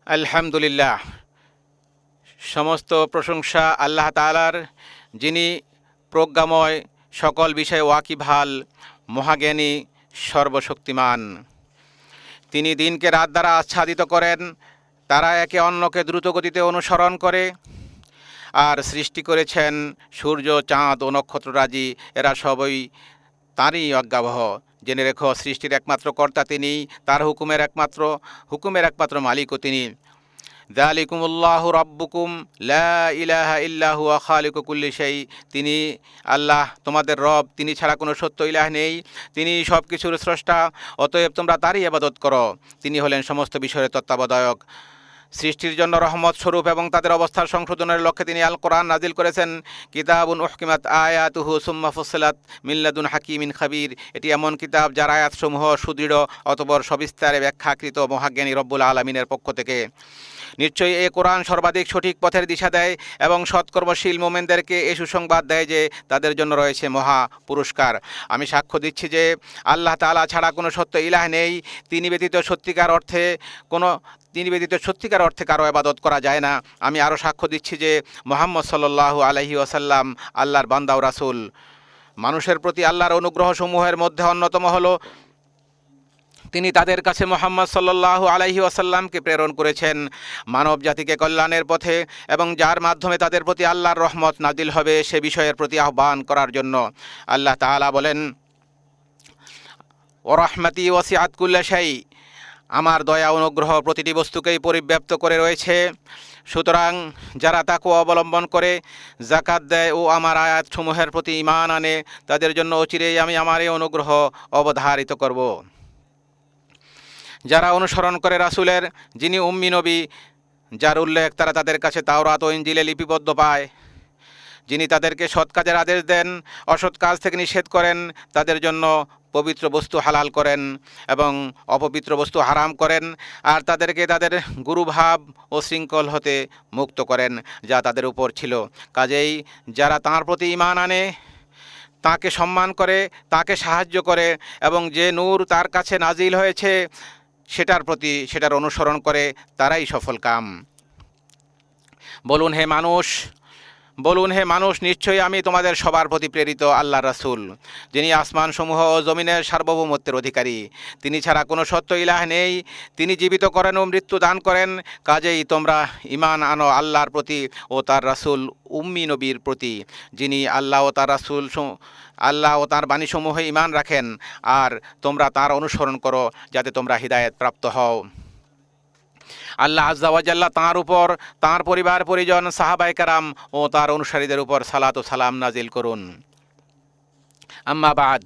আলহামদুলিল্লাহ, সমস্ত প্রশংসা আল্লাহ তাআলার, যিনি প্রজ্ঞাময়, সকল বিষয়ে ওয়াকিবহাল, মহাজ্ঞানী, সর্বশক্তিমান। তিনি দিনকে রাত দ্বারা আচ্ছাদিত করেন, তারা একে অন্যকে দ্রুতগতিতে অনুসরণ করে। আর সৃষ্টি করেছেন সূর্য, চাঁদ ও নক্ষত্ররাজি, এরা সবই তাঁরই অজ্ঞাবহ। জেনে রেখো, সৃষ্টির একমাত্র কর্তা তিনি, তার হুকুমের একমাত্র মালিকও তিনি। যালিকুমুল্লাহু রাব্বুকুম লা ইলাহা ইল্লা হুয়া খালিকু কুল্লি শাই। তিনি আল্লাহ, তোমাদের রব, তিনি ছাড়া কোনো সত্য ইলাহ নেই, তিনি সব কিছুর স্রষ্টা, অতএব তোমরা তারই ইবাদত করো। তিনি হলেন সমস্ত বিষয়ের তত্ত্বাবধায়ক। সৃষ্টির জন্য রহমত স্বরূপ এবং তাদের অবস্থার সংশোধনের লক্ষ্যে তিনি আল কোরআন নাজিল করেছেন। কিতাবুন উহকিমাত আয়াতুহু সুম্মা ফুসসিলাত মিন লাদুন হাকিমিন খাবির। এটি এমন কিতাব যার আয়াতসমূহ সুদৃঢ়, অতঃপর সবিস্তারে ব্যাখ্যাকৃত মহাজ্ঞানী রব্বুল আলামিনের পক্ষ থেকে। নিশ্চয়ই এ কোরআন সর্বাধিক সঠিক পথের দিশা দেয় এবং সৎকর্মশীল মোমেনদেরকে এ সুসংবাদ দেয় যে তাদের জন্য রয়েছে মহা পুরস্কার। আমি সাক্ষ্য দিচ্ছি যে আল্লাহ তাআলা ছাড়া কোনো সত্য ইলাহ নেই, তিনি ব্যতীত সত্যিকার অর্থে কারো ইবাদত করা যায় না। আমি আরও সাক্ষ্য দিচ্ছি যে মুহাম্মদ সাল্লাল্লাহু আলাইহি ওয়াসাল্লাম আল্লাহর বান্দা ও রাসূল। মানুষের প্রতি আল্লাহর অনুগ্রহসমূহের মধ্যে অন্যতম হলো তিনি তাদের কাছে মুহাম্মদ সাল্লাল্লাহু আলাইহি ওয়াসাল্লামকে প্রেরণ করেছেন মানব জাতিকে কল্যাণের পথে, এবং যার মাধ্যমে তাদের প্রতি আল্লাহর রহমত নাজিল হবে সে বিষয়ের প্রতি আহ্বান করার জন্য। আল্লাহ তাআলা বলেন, ওয়া রাহমাতি ওয়াসিআত কুল্লা শাই। আমার দয়া অনুগ্রহ প্রতিটি বস্তুকেই পরিব্যাপ্ত করে রয়েছে। সুতরাং যারা তাকওয়া অবলম্বন করে, যাকাত দেয় ও আমার আয়াতসমূহের প্রতি ঈমান আনে, তাদের জন্য অচিরেই আমি আমার এই অনুগ্রহ অবধারিত করব। যারা অনুসরণ করে রাসূলের, যিনি উম্মি নবী, যার উল্লেখ তারা তাদের কাছে তাওরাত ও ইনজিলে লিপিবদ্ধ পায়, যিনি তাদেরকে সৎ কাজের আদেশ দেন, অসৎ কাজ থেকে নিষেধ করেন, তাদের জন্য পবিত্র বস্তু হালাল করেন এবং অপবিত্র বস্তু হারাম করেন, আর তাদেরকে তাদের গুরুভাব ও শৃঙ্খল হতে মুক্ত করেন যা তাদের উপর ছিল। কাজেই যারা তাঁর প্রতি ঈমান আনে, তাঁকে সম্মান করে, তাঁকে সাহায্য করে এবং যে নূর তার কাছে নাজিল হয়েছে সেটার অনুসরণ করে, তারাই সফল কাম। বলুন হে মানুষ, নিশ্চয়ই আমি তোমাদের সবার প্রতি প্রেরিত আল্লাহ রাসূল, যিনি আসমানসমূহ ও জমিনের সার্বভৌমত্বের অধিকারী। তিনি ছাড়া কোনো সত্য ইলাহ নেই, তিনি জীবিত করেন ও মৃত্যু দান করেন। কাজেই তোমরা ঈমান আনো আল্লাহর প্রতি ও তার রাসূল উম্মি নবীর প্রতি, যিনি আল্লাহ ও তার বাণীসমূহে ঈমান রাখেন, আর তোমরা তার অনুসরণ করো যাতে তোমরা হিদায়াত প্রাপ্ত হও। আল্লাহ আজ্জা ওয়া জাল্লা তাঁর উপর, তাঁর পরিবার পরিজন, সাহাবায়ে কেরাম ও তাঁর অনুসারীদের উপর সালাত ও সালাম নাজিল করুন। আম্মা বাদ,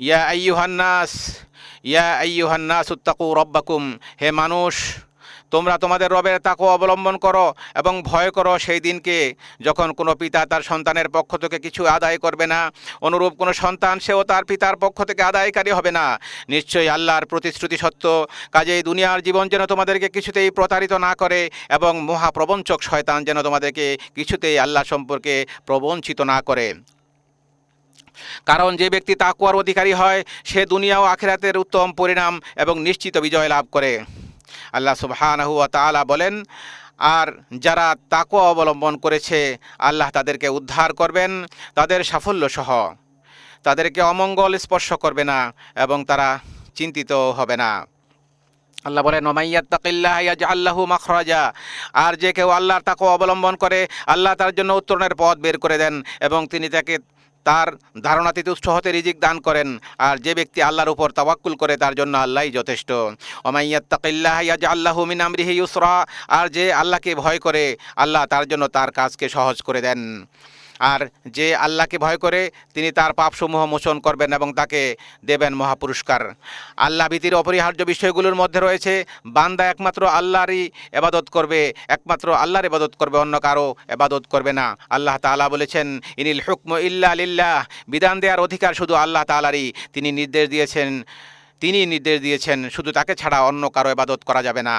ইয়া আইয়ুহান নাস ইত্তাকু রাব্বাকুম। হে মানুষ, তোমরা তোমাদের রবের তাকওয়া অবলম্বন করো এবং ভয় করো সেই দিনকে যখন কোনো পিতা তার সন্তানের পক্ষ থেকে কিছু আদায় করবে না, অনুরূপ কোনো সন্তান সেও তার পিতার পক্ষ থেকে আদায়কারী হবে না। নিশ্চয়ই আল্লাহর প্রতিশ্রুতি সত্য। কাজেই দুনিয়ার জীবন যেন তোমাদেরকে কিছুতেই প্রতারিত না করে এবং মহাপ্রবঞ্চক শয়তান যেন তোমাদেরকে কিছুতেই আল্লাহ সম্পর্কে প্রবঞ্চিত না করে। কারণ যে ব্যক্তি তাকওয়ার অধিকারী হয় সে দুনিয়া ও আখিরাতের উত্তম পরিণাম এবং নিশ্চিত বিজয় লাভ করে। আল্লাহ সুবহানাহু ওয়া তাআলা বলেন, আর যারা তাকওয়া অবলম্বন করেছে আল্লাহ তাদেরকে উদ্ধার করবেন তাদের সাফল্য সহ, তাদেরকে অমঙ্গল স্পর্শ করবে না এবং তারা চিন্তিত হবে না। আল্লাহ বলেন, ওয়া মান ইয়াত্তাকিল্লাহা ইয়াজআল লাহু মাখরাজা। আর যে কেউ আল্লাহর তাকওয়া অবলম্বন করে, আল্লাহ তার জন্য উত্তরণের পথ বের করে দেন এবং তিনি তাকে তার ধারণাতীত উৎস হতে রিজিক দান করেন। আর যে ব্যক্তি আল্লাহর উপর তাওয়াক্কুল করে তার জন্য আল্লাহই যথেষ্ট। ওয়া মান ইয়াত্তাকিল্লাহা ইয়াজআল লাহু মিন আমরিহি ইউসরা। আর যে আল্লাহকে ভয় করে, আল্লাহ তার জন্য তার কাজকে সহজ করে দেন। আর যে আল্লাহকে ভয় করে তিনি তার পাপসমূহ মোচন করবেন এবং তাকে দেবেন মহাপুরস্কার। আল্লাহ ভীতির অপরিহার্য বিষয়গুলোর মধ্যে রয়েছে বান্দা একমাত্র আল্লাহর ইবাদত করবে, অন্য কারো ইবাদত করবে না। আল্লাহ তাআলা বলেছেন, ইনিল হুকমু ইল্লা লিল্লাহ। বিধান দেওয়ার অধিকার শুধু আল্লাহ তাআলারই। তিনি তিনি নির্দেশ দিয়েছেন, শুধু তাকে ছাড়া অন্য কারো ইবাদত করা যাবে না।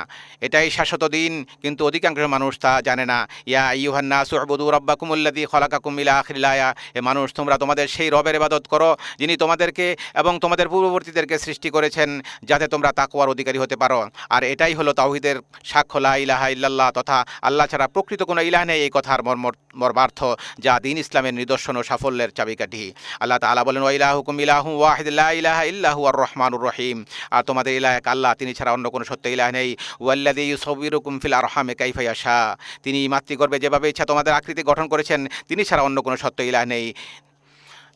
এটাই শাশ্বত দিন, কিন্তু অধিকাংশ মানুষ তা জানে না। ইয়া আইয়ুহান নাসু উবুদু রাব্বাকুমুল্লাযী খালাকাকুম ইলা আখিরিল আয়া। এ মানুষ, তোমরা তোমাদের সেই রবের ইবাদত করো যিনি তোমাদেরকে এবং তোমাদের পূর্ববর্তীদেরকে সৃষ্টি করেছেন যাতে তোমরা তাকওয়ার অধিকারী হতে পারো। আর এটাই হলো তাওহীদের সাক্ষ্য, লা ইলাহা ইল্লাল্লাহ, তথা আল্লাহ ছাড়া প্রকৃত কোনো ইলাহ নেই, এই কথার মর্মার্থ, যা দিন ইসলামের নিদর্শন ও সাফল্যের চাবিকাঠি। আল্লাহ তাআলা বলেন, ওয়া ইলাহুকুম ইলাহুন ওয়াহিদ লা ইলাহা ইল্লা হুয়ার রহমানুর রহিম। আর তোমাদের ইলাহ এক আল্লাহ, তিনি ছাড়া অন্য কোনো সত্য ইলাহ নেই। ওয়াল্লাযী ইউসাউবিরুকুম ফিল আরহামি কাইফা ইয়াশা। তিনি মাতৃগর্ভে যেভাবে ইচ্ছা তোমাদের আকৃতি গঠন করেছেন, তিনি ছাড়া অন্য কোনো সত্য ইলাহ নেই।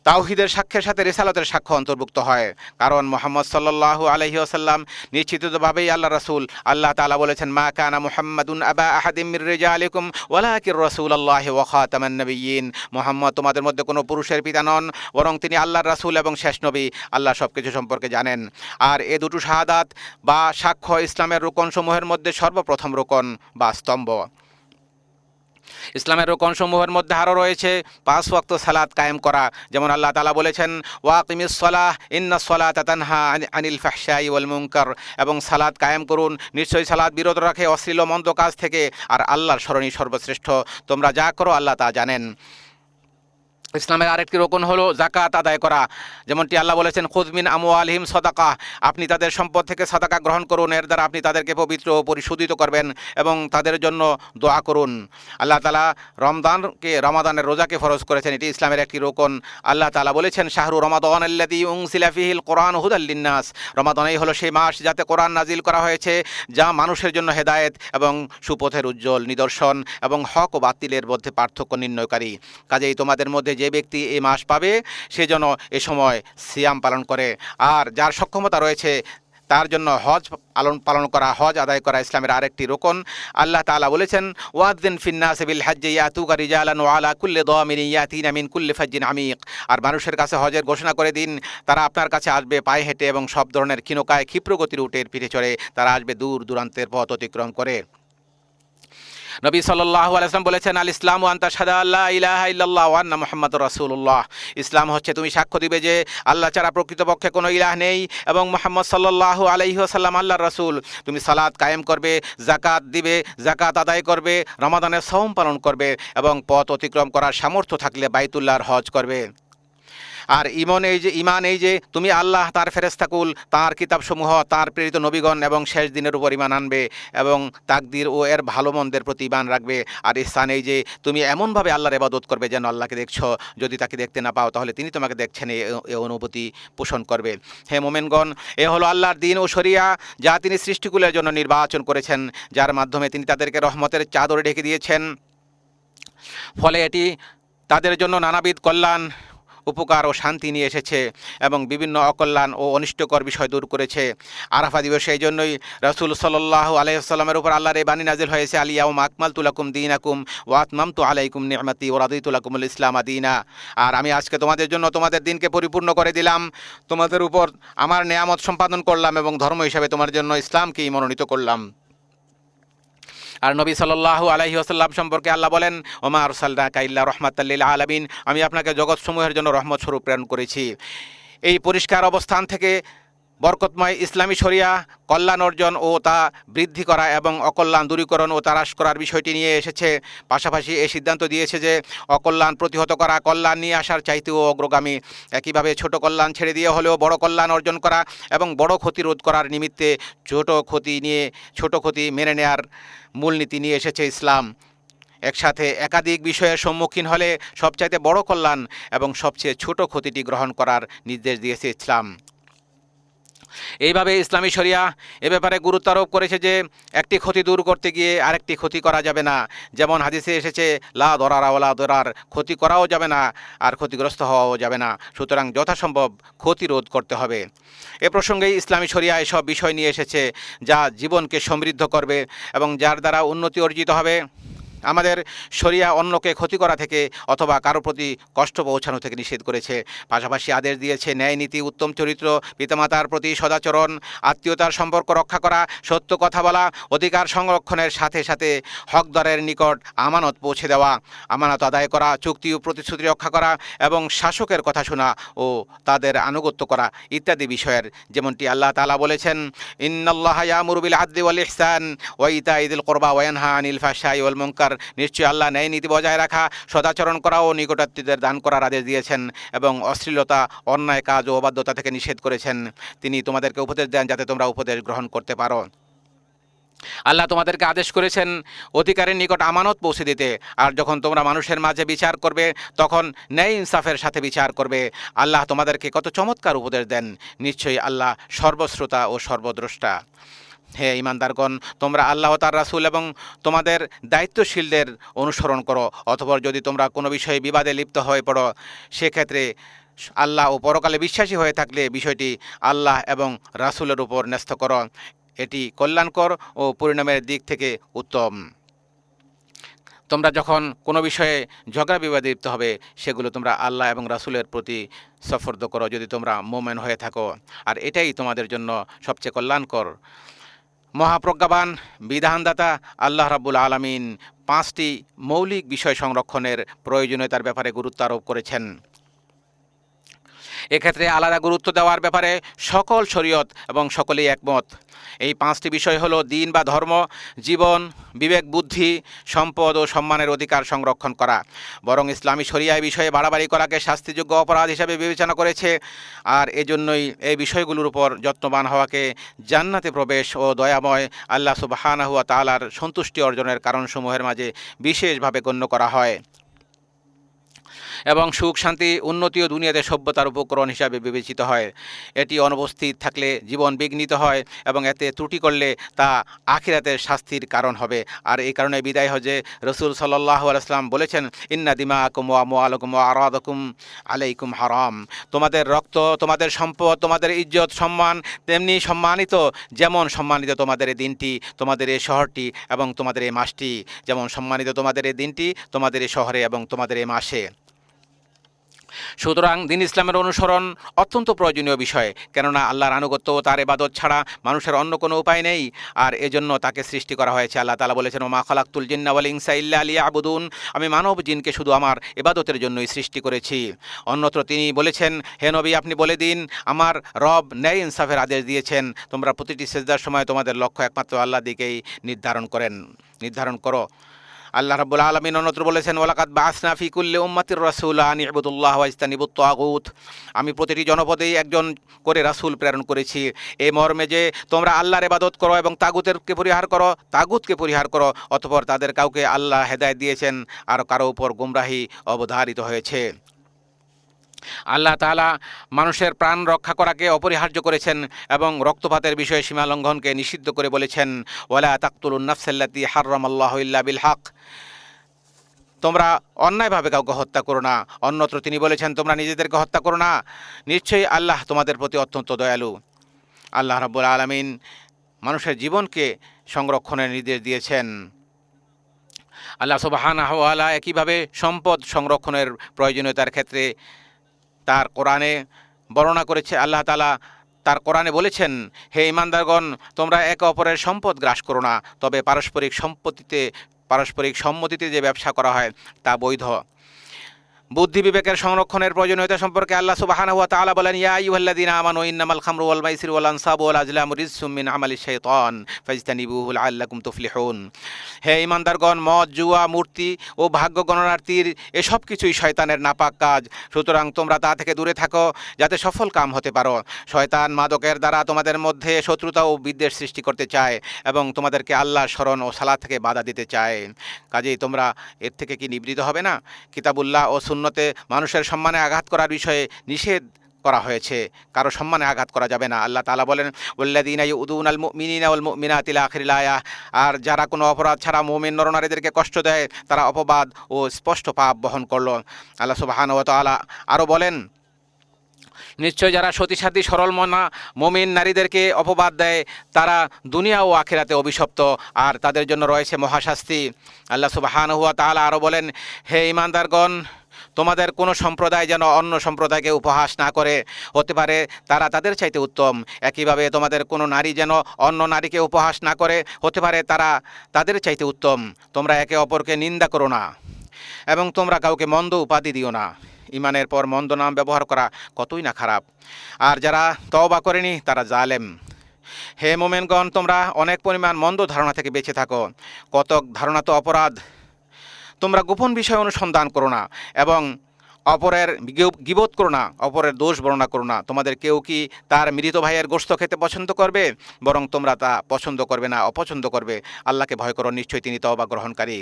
তাওহীদের সাক্ষ্যের সাথে রিসালাতের সাক্ষ্য অন্তর্ভুক্ত হয়, কারণ মুহাম্মদ সাল্লাল্লাহু আলাইহি ওয়াসাল্লাম নিশ্চিতভাবেই আল্লাহ রাসূল। আল্লাহ তাআলা বলেছেন, মা কানা মুহাম্মাদুন আবা আহাদিম মির রিজালিকুম ওয়ালাকির রাসূলুল্লাহি ওয়া খাতামান নাবিয়্যিন। মুহাম্মদ তোমাদের মধ্যে কোনো পুরুষের পিতা নন, বরং তিনি আল্লাহর রাসূল এবং শেষ নবী। আল্লাহ সব কিছু সম্পর্কে জানেন। আর এ দুটো শাহাদাত বা সাক্ষ্য ইসলামের রুকনসমূহের মধ্যে সর্বপ্রথম রুকন বা স্তম্ভ। ইসলামের রুকনসমূহের মধ্যে আরও রয়েছে 5 ওয়াক্ত সালাত কায়েম করা, যেমন আল্লাহ তাআলা বলেছেন, ওয়াকিমিস সালাহ ইন্নাস সালাতা তানহা আনিল ফাহশাই ওয়াল মুনকার। এবং সালাত কায়েম করুন, নিশ্চয়ই সালাত বিরত রাখে অশ্লীল মন্দ কাজ থেকে, আর আল্লাহর স্মরণই সর্বশ্রেষ্ঠ। তোমরা যা করো আল্লাহ তা জানেন। ইসলামের আরেকটি রোকন হলো যাকাত আদায় করা, যেমনটি আল্লাহ বলেছেন, খুয মিন আমওয়ালিহিম সাদাকাহ। আপনি তাদের সম্পদ থেকে সাদাকা গ্রহণ করুন, এর দ্বারা আপনি তাদেরকে পবিত্র ও পরিশোধিত করবেন এবং তাদের জন্য দোয়া করুন। আল্লাহ তাআলা রমাদানের রোজাকে ফরজ করেছেন, এটি ইসলামের একটি রোকন। আল্লাহ তাআলা বলেছেন, শাহরু রমাদান আল্লাযী উনজিলা ফীহিল কুরআন হুদাল লিন্নাস। রমাদানই হলো সেই মাস যাতে কোরআন নাজিল করা হয়েছে, যা মানুষের জন্য হেদায়েত এবং সুপথের উজ্জ্বল নিদর্শন এবং হক ও বাতিলের মধ্যে পার্থক্য নির্ণয়কারী। কাজেই তোমাদের মধ্যে যে ব্যক্তি এই মাস পাবে, সে যেন এ সময় সিয়াম পালন করে। আর যার সক্ষমতা রয়েছে তার জন্য হজ পালন করা, হজ আদায় করা ইসলামের আরেকটি রোকন। আল্লাহ তাআলা বলেছেন, ওয়াযিন ফিন্নাসি বিল হজ্জি ইয়াতুকা রিজালান ওয়া আলা কুল্লি দামিরিন ইয়াতিনা মিন কুল্লি ফাজ্জিন আমিক। আর মানুষের কাছে হজের ঘোষণা করে দিন, তারা আপনার কাছে আসবে পায়ে হেঁটে এবং সব ধরনের ক্ষীণকায় ক্ষিপ্রগতির উটের পিঠে চড়ে। তারা আসবে দূর দূরান্তের পথ অতিক্রম করে। নবী সাল্লাল্লাহু আলাইহি ওয়াসাল্লাম বলেছেন, আল ইসলামু আন তাশহাদা আল্লা ইলাহা ইল্লাল্লাহ ওয়া আন্না মুহাম্মাদুর রাসূলুল্লাহ। ইসলাম হচ্ছে তুমি সাক্ষ্য দিবে যে আল্লাহ ছাড়া প্রকৃতপক্ষে কোনো ইলাহ নেই এবং মুহাম্মদ সাল্লাল্লাহু আলাইহি ওয়াসাল্লাম আল্লাহর রাসূল। তুমি সালাত কায়েম করবে, যাকাত দিবে, যাকাত আদায় করবে, রমাদানের সওম পালন করবে এবং পথ অতিক্রম করার সামর্থ্য থাকলে বাইতুল্লাহর হজ করবে। আর ঈমান এই যে তুমি আল্লাহ, তার ফেরেশতাকুল, তার কিতাবসমূহ, তার প্রেরিত নবীগণ এবং শেষ দিনের উপর ঈমান আনবে এবং তাকদীর ও এর ভালো মন্দের প্রতি ঈমান রাখবে। আর ইহসান এই যে তুমি এমনভাবে আল্লাহর ইবাদত করবে যেন আল্লাহকে দেখছো, যদি তাকে দেখতে না পাও তাহলে তিনি তোমাকে দেখছেন, এ অনুভূতি পোষণ করবে। হে মোমেনগণ, এ হলো আল্লাহর দ্বীন ও শরিয়া, যা তিনি সৃষ্টিকুলের জন্য নির্বাচন করেছেন, যার মাধ্যমে তিনি তাদেরকে রহমতের চাদরে ঢেকে দিয়েছেন। ফলে এটি তাদের জন্য নানাবিধ কল্যাণ, উপকার ও শান্তি নিয়ে এসেছে এবং বিভিন্ন অকল্যাণ ও অনিষ্টকর বিষয় দূর করেছে। আরাফা দিবসে এই জন্যই রাসূল সাল্লাল্লাহু আলাইহি ওয়াসাল্লামের উপর আল্লাহর এই বাণী নাজিল হয়েছে, আল ইয়াউমা আকমালতু লাকুম দীনাকুম ওয়া আতমামতু আলাইকুম নি'মাতি ওয়া রাদিতু লাকুমুল ইসলামা দীনা। আর আমি আজকে তোমাদের জন্য তোমাদের দিনকে পরিপূর্ণ করে দিলাম, তোমাদের উপর আমার নেয়ামত সম্পাদন করলাম এবং ধর্ম হিসাবে তোমার জন্য ইসলামকেই মনোনীত করলাম। আর নবী সাল্লাল্লাহু আলাইহি ওয়াসাল্লাম সম্পর্কে আল্লাহ বলেন, ওমা আরসালনাকা ইল্লা রাহমাতাল লিল আলামিন। আমি আপনাকে জগৎসমূহের জন্য রহমত স্বরূপ প্রেরণ করেছি। এই পরিষ্কার অবস্থান থেকে বরকতময় ইসলামী শরিয়া কল্যাণ অর্জন ও তা বৃদ্ধি করা এবং অকল্যাণ দূরীকরণ ও তারাশ করার বিষয়টি নিয়ে এসেছে। পাশাপাশি এই সিদ্ধান্ত দিয়েছে যে অকল্যাণ প্রতিহত করা কল্যাণ নিয়ে আসার চাইতেও অগ্রগামী। একইভাবে ছোট কল্যাণ ছেড়ে দিয়ে হলেও বড় কল্যাণ অর্জন করা এবং বড় ক্ষতি রোধ করার নিমিত্তে ছোট ক্ষতি মেনে নেয়ার মূলনীতি নিয়ে এসেছে ইসলাম। একসাথে একাধিক বিষয়ের সম্মুখীন হলে সবচাইতে বড় কল্যাণ এবং সবচেয়ে ছোট ক্ষতিটি গ্রহণ করার নির্দেশ দিয়েছে ইসলাম। এইভাবে ইসলামী শরিয়া এ ব্যাপারে গুরুত্ব আরোপ করেছে যে একটি ক্ষতি দূর করতে গিয়ে আরেকটি ক্ষতি করা যাবে না। যেমন হাদিসে এসেছে, লা দরারা ওয়ালা দরার, ক্ষতি করাও যাবে না আর ক্ষতিগ্রস্ত হওয়াও যাবে না। সুতরাং যথাসম্ভব ক্ষতি রোধ করতে হবে। এ প্রসঙ্গেই ইসলামী শরিয়া এসব বিষয় নিয়ে এসেছে যা জীবনকে সমৃদ্ধ করবে এবং যার দ্বারা উন্নতি অর্জিত হবে। আমাদের শরিয়া অন্যকে ক্ষতি করা থেকে অথবা কারো প্রতি কষ্ট পৌঁছানো থেকে নিষেধ করেছে। পাশাপাশি আদেশ দিয়েছে ন্যায় নীতি, উত্তম চরিত্র, পিতামাতার প্রতি সদাচরণ, আত্মীয়তার সম্পর্ক রক্ষা করা, সত্য কথা বলা, অধিকার সংরক্ষণের সাথে সাথে হকদারের নিকট আমানত পৌঁছে দেওয়া, আমানত আদায় করা, চুক্তি ও প্রতিশ্রুতি রক্ষা করা এবং শাসকের কথা শোনা ও তাদের আনুগত্য করা ইত্যাদি বিষয়ের, যেমনটি আল্লাহ তাআলা বলেছেন, ইন্নাল্লাহা ইয়ামুরু বিল আদলি ওয়াল ইহসান ওয়া ইতাই যিল কুরবা ওয়া ইয়ানহা আনিল ফাহশাই ওয়াল মুনকার। নিশ্চয়ই আল্লাহ ন্যায় নীতি বজায় রাখা, সদাচরণ করা ও নিকটাত্মীয়দের দান করার আদেশ দিয়েছেন এবং অশ্লীলতা, অন্যায় কাজ ও অবাধ্যতা থেকে নিষেধ করেছেন। তিনি তোমাদেরকে উপদেশ দেন যাতে তোমরা উপদেশ গ্রহণ করতে পারো। আল্লাহ তোমাদেরকে আদেশ করেছেন অধিকারের নিকট আমানত পৌঁছে দিতে, আর যখন তোমরা মানুষের মাঝে বিচার করবে তখন ন্যায় ইনসাফের সাথে বিচার করবে। আল্লাহ তোমাদেরকে কত চমৎকার উপদেশ দেন। নিশ্চয়ই আল্লাহ সর্বশ্রোতা ও সর্বদ্রষ্টা। হে ঈমানদারগণ, তোমরা আল্লাহ তার রাসূল এবং তোমাদের দায়িত্বশীলদের অনুসরণ করো। অতঃপর যদি তোমরা কোনো বিষয়ে বিবাদে লিপ্ত হয়ে পড়ো, সেক্ষেত্রে আল্লাহ ও পরকালে বিশ্বাসী হয়ে থাকলে বিষয়টি আল্লাহ এবং রাসূলের উপর ন্যস্ত করো। এটি কল্যাণকর ও পরিণামের দিক থেকে উত্তম। তোমরা যখন কোনো বিষয়ে ঝগড়া বিবাদে লিপ্ত হবে, সেগুলো তোমরা আল্লাহ এবং রাসূলের প্রতি সফর্দ করো যদি তোমরা মুমিন হয়ে থাকো, আর এটাই তোমাদের জন্য সবচেয়ে কল্যাণকর। মহাপ্রজ্ঞাবান বিধানদাতা আল্লাহ রাব্বুল আলামিন 5টি মৌলিক বিষয় সংরক্ষণের প্রয়োজনীয়তার ব্যাপারে গুরুত্ব আরোপ করেছেন। এক্ষেত্রে আলাদা গুরুত্ব দেওয়ার ব্যাপারে সকল শরীয়ত এবং সকলেই একমত। এই 5টি বিষয় হলো দিন বা ধর্ম, জীবন, বিবেক, বুদ্ধি, সম্পদ ও সম্মানের অধিকার সংরক্ষণ করা। বরং ইসলামী শরিয়া এই বিষয়ে বাড়াবাড়ি করাকে শাস্তিযোগ্য অপরাধ হিসাবে বিবেচনা করেছে, আর এজন্যই এই বিষয়গুলোর উপর যত্নবান হওয়াকে জান্নাতে প্রবেশ ও দয়াময় আল্লাহ সুবহানাহু ওয়া তাআলার সন্তুষ্টি অর্জনের কারণসমূহের মাঝে বিশেষভাবে গণ্য করা হয় এবং সুখ, শান্তি, উন্নতি ও দুনিয়াতে সভ্যতার উপকরণ হিসাবে বিবেচিত হয়। এটি অনুপস্থিত থাকলে জীবন বিঘ্নিত হয় এবং এতে ত্রুটি করলে তা আখিরাতের শাস্তির কারণ হবে। আর এই কারণে বিদায় হজে রাসূল সাল্লাল্লাহু আলাইহি ওয়াসাল্লাম বলেছেন, ইন্না দিমাআকুম ওয়া আমওয়ালাকুম ওয়া আরাদাকুম আলাইকুম হারাম। তোমাদের রক্ত, তোমাদের সম্পদ, তোমাদের ইজ্জত, সম্মান তেমনি সম্মানিত, যেমন সম্মানিত তোমাদের এই দিনটি, তোমাদের এই শহরটি এবং তোমাদের এই মাসটি, যেমন সম্মানিত তোমাদের এই দিনটি, তোমাদের এই শহরে এবং তোমাদের এই মাসে। সুতরাং দিন ইসলামের অনুসরণ অত্যন্ত প্রয়োজনীয় বিষয়, কেননা আল্লাহর আনুগত্য ও তার ইবাদত ছাড়া মানুষের অন্য কোনো উপায় নেই, আর এজন্য তাকে সৃষ্টি করা হয়েছে। আল্লাহ তাআলা বলেছেন, ওমা খালাকতুল জিন্না ওয়াল ইনসা ইল্লা লিয়াবুদুন, আমি মানব জিনকে শুধু আমার ইবাদতের জন্যই সৃষ্টি করেছি। অন্যত্র তিনি বলেছেন, হে নবী, আপনি বলে দিন, আমার রব ন্যায় ইনসাফের আদেশ দিয়েছেন, তোমরা প্রতিটি সেজদার সময় তোমাদের লক্ষ্য একমাত্র আল্লাহ দিকেই নির্ধারণ করো। আল্লাহ রাব্বুল আলামিন অন্যত্র বলেছেন, ওয়ালাকাদ বাআসনা ফি কুল্লি উম্মাতির রাসূলা আন ইবুদুল্লাহ ওয়া ইজতানিবুত তাগুত, আমি প্রতিটি জনপদেই একজন করে রাসূল প্রেরণ করেছি এই মর্মে যে তোমরা আল্লাহর ইবাদত করো এবং তাগুতকে পরিহার করো। অতঃপর তাদের কাউকে আল্লাহ হেদায়েত দিয়েছেন আর কারো উপর গুমরাহি অবধারিত হয়েছে। আল্লাহ তাআলা মানুষের প্রাণ রক্ষা করাকে অপরিহার্য করেছেন এবং রক্তপাতের বিষয়ে সীমা লঙ্ঘনকে নিষিদ্ধ করে বলেছেন, ওয়ালা তাকতুলুন নাফসাল্লাতী হারামাল্লাহু ইল্লা বিল হক, তোমরা অন্যায়ভাবে কাউকে হত্যা করো না। অন্যত্র তিনি বলেছেন, তোমরা নিজেদেরকে হত্যা করো না, নিশ্চয়ই আল্লাহ তোমাদের প্রতি অত্যন্ত দয়ালু। আল্লাহ রাব্বুল আলামিন মানুষের জীবনকে সংরক্ষণের নির্দেশ দিয়েছেন। আল্লাহ সুবহানাহু ওয়া তাআলা একইভাবে সম্পদ সংরক্ষণের প্রয়োজনীয়তার ক্ষেত্রে তার কোরআনে বর্ণনা করেছে। আল্লাহ তাআলা তার কোরআনে বলেছেন, হে ঈমানদারগণ, তোমরা একে অপরের সম্পদ গ্রাস করো না, তবে পারস্পরিক সম্মতিতে যে ব্যবসা করা হয় তা বৈধ। বুদ্ধি বিবেকের সংরক্ষণের প্রয়োজনীয়তা সম্পর্কে আল্লাহ সুবহানাহু ওয়া তাআলা বলেন, ইয়া আইয়ুহাল্লাযীনা আমানু ইন্নামাল খামরু ওয়াল মাইসিরু ওয়াল আনসাবু ওয়াল আজলামু রিজসুম মিন আমালিশ শাইতান ফাজতানিবুহু লাআল্লাকুম তুফলিহুন। হে ঈমানদারগণ, মদ, জুয়া, মূর্তি ও ভাগ্য গণনার তীর এসব কিছুই শয়তানের নাপাক কাজ, সুতরাং তোমরা তা থেকে দূরে থাকো যাতে সফল কাম হতে পারো। শয়তান মাদকের দ্বারা তোমাদের মধ্যে শত্রুতা ও বিদ্বেষ সৃষ্টি করতে চায় এবং তোমাদেরকে আল্লাহর স্মরণ ও সালাত থেকে বাধা দিতে চায়। কাজেই তোমরা এর থেকে কি নিবৃত হবে না? কিতাবুল্লাহ ও সুন্নতে মানুষের সম্মানে আঘাত করার বিষয়ে নিষেধ করা হয়েছে, কারো সম্মানে আঘাত করা যাবে না। আল্লাহ তাআলা বলেন, ওয়াল্লাযীনা ইউযুনাল মুমিনিনা ওয়াল মুমিনাতি ইলা আখিরিল আয়াহ, আর যারা কোনো অপরাধ ছাড়া মুমিন নরনারীদেরকে কষ্ট দেয় তারা অপবাদ ও স্পষ্ট পাপ বহন করল। আল্লাহ সুবহানাহু ওয়া তাআলা আরও বলেন, নিশ্চয় যারা সতীসাথী সরল মনা মুমিন নারীদেরকে অপবাদ দেয় তারা দুনিয়া ও আখিরাতে অভিশপ্ত, আর তাদের জন্য রয়েছে মহাশাস্তি। আল্লাহ সুবহানাহু ওয়া তাআলা আরও বলেন, হে ঈমানদারগণ, তোমাদের কোনো সম্প্রদায় যেন অন্য সম্প্রদায়কে উপহাস না করে, হতে পারে তারা তাদের চাইতে উত্তম। একইভাবে তোমাদের কোনো নারী যেন অন্য নারীকে উপহাস না করে, হতে পারে তারা তাদের চাইতে উত্তম। তোমরা একে অপরকে নিন্দা করো না এবং তোমরা কাউকে মন্দ উপাধি দিও না। ইমানের পর মন্দ নাম ব্যবহার করা কতই না খারাপ, আর যারা তওবা করেনি তারা জালেম। হে মোমেনগণ, তোমরা অনেক পরিমাণ মন্দ ধারণা থেকে বেঁচে থাকো। কতক ধারণা তো অপরাধ। তোমরা গোপন বিষয় অনুসন্ধান করো না এবং অপরের গীবত করো না, অপরের দোষ বর্ণনা করো না। তোমাদের কেউ কি তার মৃত ভাইয়ের গোশত খেতে পছন্দ করবে? বরং তোমরা তা পছন্দ করবে না, অপছন্দ করবে। আল্লাহকে ভয় করো, নিশ্চয়ই তিনি তওবা গ্রহণকারী।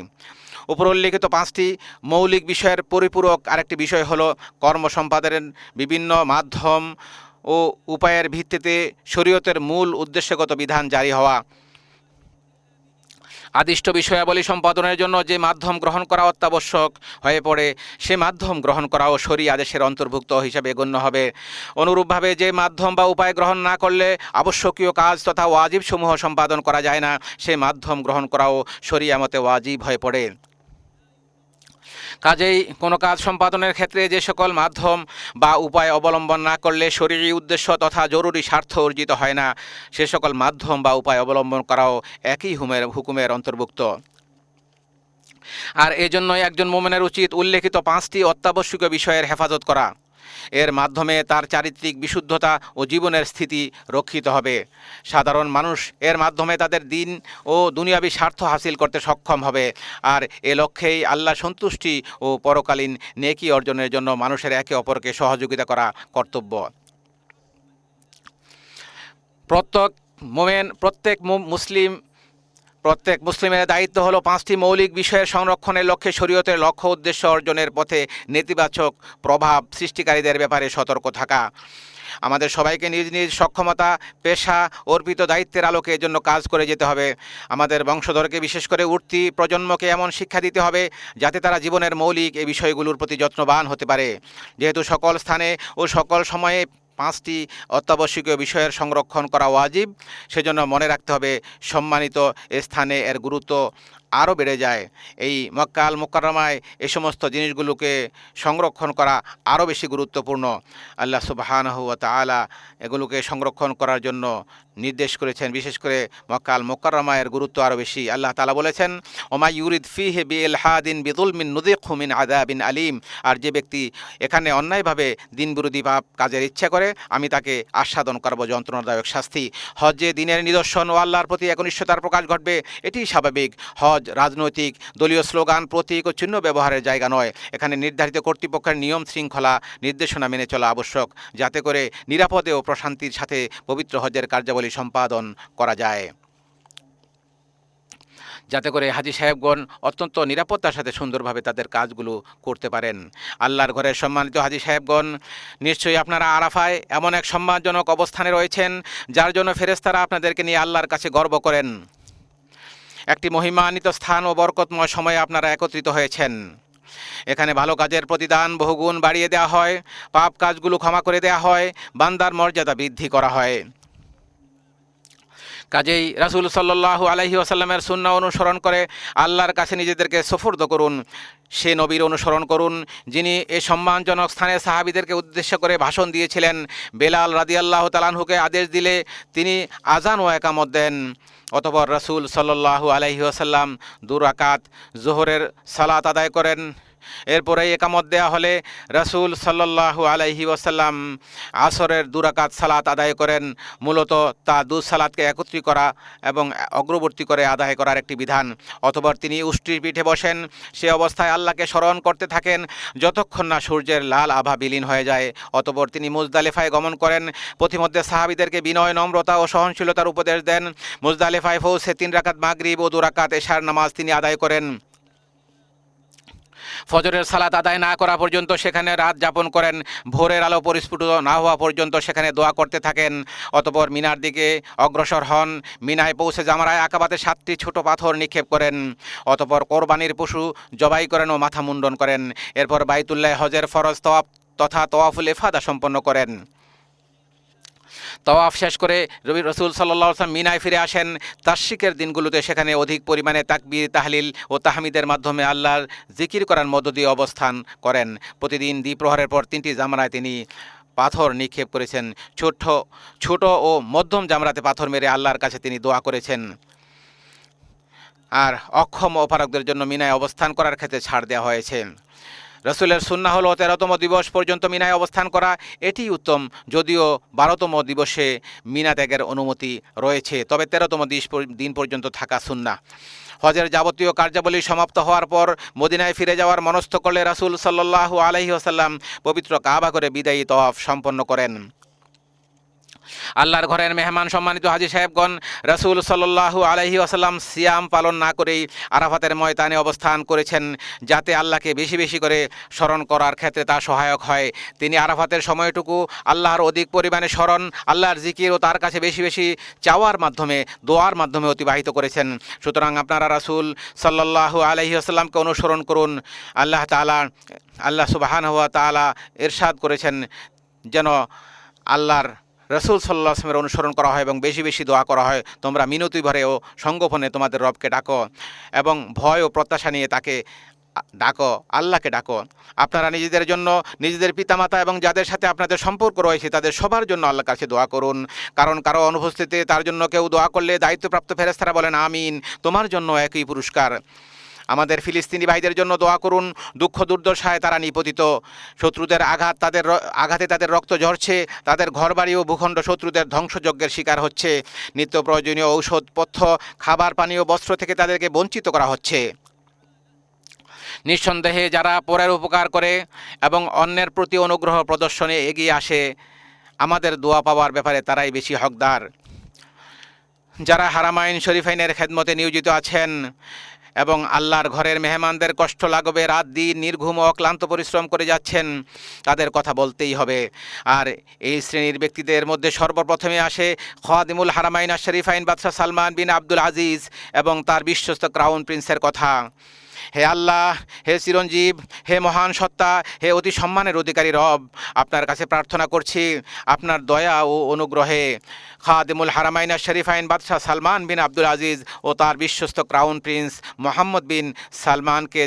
উপর উল্লিখিত 5টি মৌলিক বিষয়ের পরিপূরক আরেকটি বিষয় হলো কর্ম সম্পাদনের বিভিন্ন মাধ্যম ও উপায়ের ভিত্তিতে শরীয়তের মূল উদ্দেশ্যগত বিধান জারি হওয়া। আদিষ্ট বিষয়াবলী সম্পাদনের জন্য যে মাধ্যম গ্রহণ করা অত্যাবশ্যক হয়ে পড়ে, সে মাধ্যম গ্রহণ করাও শরীয় আদেশের অন্তর্ভুক্ত হিসাবে গণ্য হবে। অনুরূপভাবে যে মাধ্যম বা উপায় গ্রহণ না করলে আবশ্যকীয় কাজ তথা ওয়াজিব সমূহ সম্পাদন করা যায় না, সে মাধ্যম গ্রহণ করাও শরীয়ত মতে ওয়াজিব হয়ে পড়ে। কাজেই কোনো কাজ সম্পাদনের ক্ষেত্রে যে সকল মাধ্যম বা উপায় অবলম্বন না করলে শরীরী উদ্দেশ্য তথা জরুরি স্বার্থ অর্জিত হয় না, সে সকল মাধ্যম বা উপায় অবলম্বন করাও একই হুকুমের অন্তর্ভুক্ত। আর এজন্যই একজন মুমিনের উচিত উল্লেখিত 5টি অত্যাবশ্যকীয় বিষয়ের হেফাজত করা। এর মাধ্যমে তার চারিত্রিক বিশুদ্ধতা ও জীবনের স্থিতি রক্ষিত হবে। সাধারণ মানুষ এর মাধ্যমে তাদের দিন ও দুনিয়াবী স্বার্থ হাসিল করতে সক্ষম হবে। আর এ লক্ষ্যেই আল্লাহ সন্তুষ্টি ও পরকালীন নেকি অর্জনের জন্য মানুষের একে অপরকে সহযোগিতা করা কর্তব্য। প্রত্যেক মুসলিমের দায়িত্ব হলো 5টি মৌলিক বিষয়ের সংরক্ষণের লক্ষ্যে শরীয়তের লক্ষ্য উদ্দেশ্য অর্জনের পথে নেতিবাচক প্রভাব সৃষ্টিকারীদের ব্যাপারে সতর্ক থাকা। আমাদের সবাইকে নিজ নিজ সক্ষমতা, পেশা, অর্পিত দায়িত্বের আলোকে এর জন্য কাজ করে যেতে হবে। আমাদের বংশধরকে, বিশেষ করে উঠতি প্রজন্মকে এমন শিক্ষা দিতে হবে যাতে তারা জীবনের মৌলিক এই বিষয়গুলোর প্রতি যত্নবান হতে পারে। যেহেতু সকল স্থানে ও সকল সময়ে 5টি অত্যাবশ্যকীয় বিষয়ের সংরক্ষণ করা ওয়াজিব, সেজন্য মনে রাখতে হবে সম্মানিত স্থানে এর গুরুত্ব আরও বেড়ে যায়। এই মক্কা আল মুকাররমায় এই সমস্ত জিনিসগুলোকে সংরক্ষণ করা আরও বেশি গুরুত্বপূর্ণ। আল্লাহ সুবহানাহু ওয়া তাআলা এগুলোকে সংরক্ষণ করার জন্য নির্দেশ করেছেন। বিশেষ করে মক্কা আল মুকাররমায়ের গুরুত্ব আরও বেশি। আল্লাহ তাআলা বলেছেন, ওমা ইউরিদ ফিহি বিইলহাদিন বিযুলমিন নুযিকহু মিন আযাবিন আলীম। আর যে ব্যক্তি এখানে অন্যায়ভাবে দিন বিরোধী পাপ কাজের ইচ্ছা করে, আমি তাকে আস্বাদন করব যন্ত্রণাদায়ক শাস্তি। হজ্জে দিনের নিদর্শন ও আল্লাহর প্রতি একনিষ্ঠতার প্রকাশ ঘটবে, এটি স্বাভাবিক। হজ রাজনৈতিক, দলীয় স্লোগান, প্রতীক ও চিহ্ন ব্যবহারের জায়গা নয়। এখানে নির্ধারিত কর্তৃপক্ষের নিয়ম শৃঙ্খলা, নির্দেশনা মেনে চলা আবশ্যক, যাতে করে নিরাপদে ও প্রশান্তির সাথে পবিত্র হজ্জের কার্যাবলী সম্পাদন করা যায়, যাতে করে হাজী সাহেবগণ অত্যন্ত নিরাপত্তার সাথে সুন্দরভাবে তাদের কাজগুলো করতে পারেন। আল্লাহর ঘরের সম্মানিত হাজী সাহেবগণ, নিশ্চয়ই আপনারা আরাফায় এমন এক সম্মানজনক অবস্থানে রয়েছেন যার জন্য ফেরেশতারা আপনাদেরকে নিয়ে আল্লাহর কাছে গর্ব করেন। একটি মহিমান্বিত স্থান ও বরকতময় সময়ে আপনারা একত্রিত হয়েছেন। এখানে ভালো কাজের প্রতিদান বহুগুণ বাড়িয়ে দেওয়া হয়, পাপ কাজগুলো ক্ষমা করে দেওয়া হয়, বান্দার মর্যাদা বৃদ্ধি করা হয়। কাজেই রাসূল সাল্লাল্লাহু আলাইহি ওয়াসাল্লামের সুন্নাহ অনুসরণ করে আল্লাহর কাছে নিজেদেরকে সুফর্দ করুন। সে নবীর অনুসরণ করুন যিনি এই সম্মানজনক স্থানে সাহাবীদেরকে উদ্দেশ্য করে ভাষণ দিয়েছিলেন। বেলাল রাদিয়াল্লাহু তাআলা আনহুকে আদেশ দিলে তিনি আজান ও একামত দেন। অতঃপর রাসূল সাল্লাল্লাহু আলাইহি ওয়াসাল্লাম 2 রাকাত যোহরের সালাত আদায় করেন। এরপরে একামত দেয়া হলে রাসূল সাল্লাল্লাহু আলাইহি ওয়াসাল্লাম আসরের 2 রাকাত সালাত আদায় করেন। মূলত তা 2 সালাতকে একত্রিত করা এবং অগ্রবর্তী করে আদায় করার একটি বিধান। অতঃপর তিনি উষ্ট্রির পিঠে বসেন, সে অবস্থায় আল্লাহকে স্মরণ করতে থাকেন যতক্ষণ না সূর্যের লাল আভা বিলীন হয়ে যায়। অতঃপর তিনি মুজদালিফায় গমন করেন। পথিমধ্যে সাহাবীদেরকে বিনয়, নম্রতা ও সহনশীলতার উপদেশ দেন। মুজদালিফায় পৌঁছে 3 রাকাত মাগরিব ও 2 রাকাত এশার নামাজ তিনি আদায় করেন। ফজরের সালাত আদায় না করা পর্যন্ত সেখানে রাত যাপন করেন। ভোরের আলো পরিস্ফুটিত না হওয়া পর্যন্ত সেখানে দোয়া করতে থাকেন। অতঃপর মিনার দিকে অগ্রসর হন। মিনায় পৌঁছে জামরায় আকাবাতে 7টি ছোট পাথর নিক্ষেপ করেন। অতঃপর কোরবানির পশু জবাই করেন ও মাথা মুন্ডন করেন। এরপর বাইতুল্লাহ হজের ফরজ তওয়াফ তথা তওয়াফুল ইফাদা সম্পন্ন করেন। তওয়াফ শেষ করে রসুল সাল্লাল্লাহু আলাইহি ওয়াসাল্লাম মিনায় ফিরে আসেন। তাশরিকের দিনগুলোতে সেখানে অধিক পরিমাণে তাকবীর, তাহলিল ও তাহমিদের মাধ্যমে আল্লাহর জিকির করার মধ্য দিয়ে অবস্থান করেন। প্রতিদিন দ্বিপ্রহরের পর 3টি জামরায় তিনি পাথর নিক্ষেপ করেছেন। ছোট ও মধ্যম জামরাতে পাথর মেরে আল্লাহর কাছে তিনি দোয়া করেছেন। আর অক্ষম অপারগদের জন্য মিনায় অবস্থান করার ক্ষেত্রে ছাড় দেওয়া হয়েছে। রসুলের সুন্নাহ হলো 13তম দিবস পর্যন্ত মিনায় অবস্থান করা, এটি উত্তম, যদিও 12তম দিবসে মিনা ত্যাগের অনুমতি রয়েছে, তবে 13তম দিন পর্যন্ত থাকা সুন্নাহ। হজের যাবতীয় কার্যাবলী সমাপ্ত হওয়ার পর মদিনায় ফিরে যাওয়ার মনস্থ করলে রাসূল সাল্লাল্লাহু আলাইহি ওয়াসাল্লাম পবিত্র কাবা করে বিদায়ী তওয়াফ সম্পন্ন করেন। আল্লাহর ঘরের মেহমান সম্মানিত হাজী সাহেবগণ, রাসূল সাল্লাল্লাহু আলাইহি ওয়াসাল্লাম সিয়াম পালন না করেই আরাফাতের ময়দানে অবস্থান করেছেন, যাতে আল্লাহকে বেশি বেশি করে স্মরণ করার ক্ষেত্রে তা সহায়ক হয়। তিনি আরাফাতের সময়টুকু আল্লাহর অধিক পরিমাণে স্মরণ, আল্লাহর জিকির ও তার কাছে বেশি বেশি চাওয়ার মাধ্যমে, দোয়ার মাধ্যমে অতিবাহিত করেছেন। সুতরাং আপনারা রাসূল সাল্লাল্লাহু আলাইহি ওয়াসাল্লামকে অনুসরণ করুন। আল্লাহ সুবহানাহু ওয়া তাআলা ইরশাদ করেছেন যেন আল্লাহর রসুল সাল্লাল্লাহু আলাইহি ওয়াসাল্লামের অনুসরণ করা হয় এবং বেশি বেশি দোয়া করা হয়। তোমরা মিনতি ভরে ও সঙ্গোপনে তোমাদের রবকে ডাকো এবং ভয় ও প্রত্যাশা নিয়ে তাকে ডাকো, আল্লাহকে ডাকো। আপনারা নিজেদের জন্য, নিজেদের পিতামাতা এবং যাদের সাথে আপনাদের সম্পর্ক রয়েছে তাদের সবার জন্য আল্লাহর কাছে দোয়া করুন, কারণ কারো অনুপস্থিতিতে তার জন্য কেউ দোয়া করলে দায়িত্বপ্রাপ্ত ফেরেশতারা বলেন আমিন, তোমার জন্য একই পুরস্কার। আমাদের ফিলিস্তিনি ভাইদের জন্য দোয়া করুন, দুঃখ দুর্দশায় তারা নিপতিত, শত্রুদের আঘাতে তাদের রক্ত ঝরছে, তাদের ঘরবাড়ি ও ভূখণ্ড শত্রুদের ধ্বংসযজ্ঞের শিকার হচ্ছে, নিত্য প্রয়োজনীয় ঔষধ, পথ্য, খাবার, পানীয়, বস্ত্র থেকে তাদেরকে বঞ্চিত করা হচ্ছে। নিঃসন্দেহে যারা পরের উপকার করে এবং অন্যের প্রতি অনুগ্রহ প্রদর্শনে এগিয়ে আসে, আমাদের দোয়া পাওয়ার ব্যাপারে তারাই বেশি হকদার। যারা হারামাইন শরীফাইনের খেদমতে নিয়োজিত আছেন এবং আল্লাহর ঘরের মেহমানদের কষ্ট লাগবে, রাত দিন নির্ঘুম ও ক্লান্ত পরিশ্রম করে যাচ্ছেন, তাদের কথা বলতেই হবে। আর এই শ্রেণীর ব্যক্তিদের মধ্যে সর্বপ্রথমে আসে খাদিমুল হারামাইন শরীফাইন বাদশাহ সালমান বিন আব্দুল আজিজ এবং তার বিশ্বস্ত ক্রাউন প্রিন্সের কথা। হে আল্লাহ, হে চিরঞ্জীব, হে মহান সত্তা, হে অতি সম্মানের অধিকারী রব, আপনার কাছে প্রার্থনা করছি আপনার দয়া ও অনুগ্রহে খাদিমুল হারামাইন শরীফাইন বাদশাহ সালমান বিন আব্দুল আজিজ ও তার বিশ্বস্ত ক্রাউন প্রিন্স মোহাম্মদ বিন সালমানকে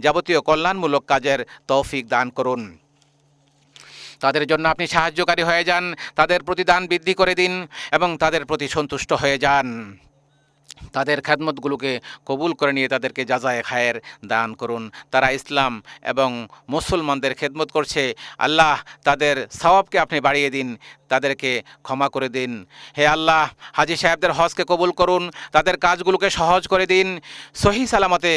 যাবতীয় কল্যাণমূলক কাজের তৌফিক দান করুন। তাদের জন্য আপনি সাহায্যকারী হয়ে যান, তাদের প্রতিদান বৃদ্ধি করে দিন এবং তাদের প্রতি সন্তুষ্ট হয়ে যান। তাদের খেদমতগুলোকে কবুল করে নিয়ে তাদেরকে জাযায়ে খায়ের দান করুন। তারা ইসলাম এবং মুসলমানদের খেদমত করছে, আল্লাহ তাদের সওয়াবকে আপনি বাড়িয়ে দিন, তাদেরকে ক্ষমা করে দিন। হে আল্লাহ, হাজী সাহেবদের হজকে কবুল করুন, তাদের কাজগুলোকে সহজ করে দিন, সহি সালামতে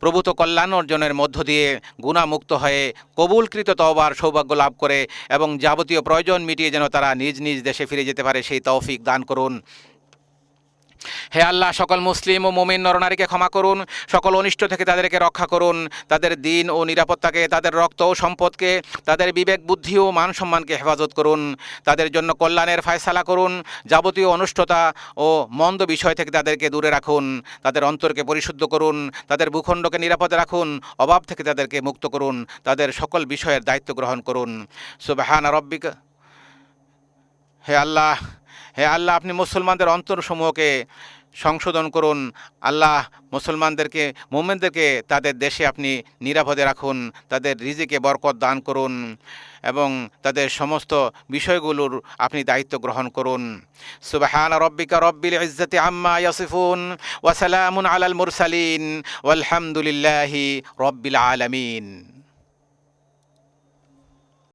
প্রভূত কল্যাণ অর্জনের মধ্য দিয়ে গুণামুক্ত হয়ে কবুলকৃত তওবার সৌভাগ্য লাভ করে এবং যাবতীয় প্রয়োজন মিটিয়ে যেন তারা নিজ নিজ দেশে ফিরে যেতে পারে, সেই তৌফিক দান করুন। হে আল্লাহ, সকল মুসলিম ও মুমিন নরনারীকে ক্ষমা করুন, সকল অনিষ্ট থেকে তাদেরকে রক্ষা করুন, তাদের দিন ও নিরাপত্তাকে, তাদের রক্ত ও সম্পদকে, তাদের বিবেক বুদ্ধি ও মান সম্মানকে হেফাজত করুন, তাদের জন্য কল্যাণের ফায়সালা করুন, যাবতীয় অনুষ্ঠতা ও মন্দ বিষয় থেকে তাদেরকে দূরে রাখুন, তাদের অন্তরকে পরিশুদ্ধ করুন, তাদের ভূখণ্ডকে নিরাপদে রাখুন, অভাব থেকে তাদেরকে মুক্ত করুন, তাদের সকল বিষয়ের দায়িত্ব গ্রহণ করুন। সুবহানা রব্বিকা। হে আল্লাহ, আপনি মুসলমানদের অন্তরসমূহকে সংশোধন করুন। আল্লাহ, মুসলমানদেরকে, মুমিনদেরকে তাদের দেশে আপনি নিরাপদে রাখুন, তাদের রিজিকে বরকত দান করুন এবং তাদের সমস্ত বিষয়গুলোর আপনি দায়িত্ব গ্রহণ করুন। সুবহানা রব্বিকা রব্বিল ইজ্জাতি আম্মা ইয়াসিফুন ওয়া সালামুন আলাল মুরসালিন ওয়ালহামদুলিল্লাহি রব্বিল আলামিন।